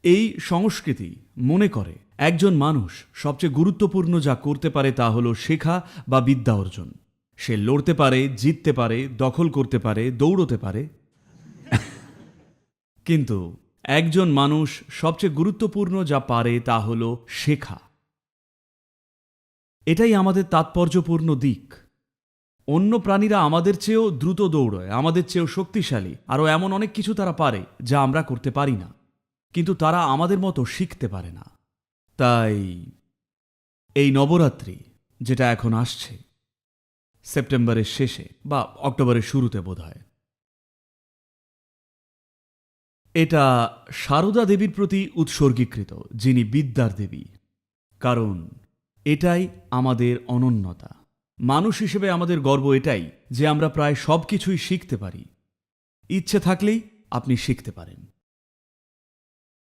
এই সংস্কৃতি মনে করে একজন মানুষ সবচেয়ে গুরুত্বপূর্ণ যা করতে পারে তা হলো শেখা বা বিদ্যা অর্জন। সে লড়তে পারে, জিততে পারে, দখল করতে পারে, দৌড়তে পারে। কিন্তু একজন মানুষ সবচেয়ে গুরুত্বপূর্ণ যা পারে তা হলো শেখা। এটাই আমাদের তাৎপর্যপূর্ণ দিক। অন্য প্রাণীরা আমাদের চেয়েও দ্রুত দৌড়য়, আমাদের চেয়েও শক্তিশালী, আরও এমন অনেক কিছু তারা পারে যা আমরা করতে পারি না, কিন্তু তারা আমাদের মতো শিখতে পারে না। তাই এই নবরাত্রি যেটা এখন আসছে, সেপ্টেম্বরের শেষে বা অক্টোবরের শুরুতে বোধহয়, এটা সারদা দেবীর প্রতি উৎসর্গীকৃত, যিনি বিদ্যার দেবী। কারণ এটাই আমাদের অনন্যতা। মানুষ হিসেবে আমাদের গর্ব এটাই যে আমরা প্রায় সব কিছুই শিখতে পারি। ইচ্ছে থাকলেই আপনি শিখতে পারেন।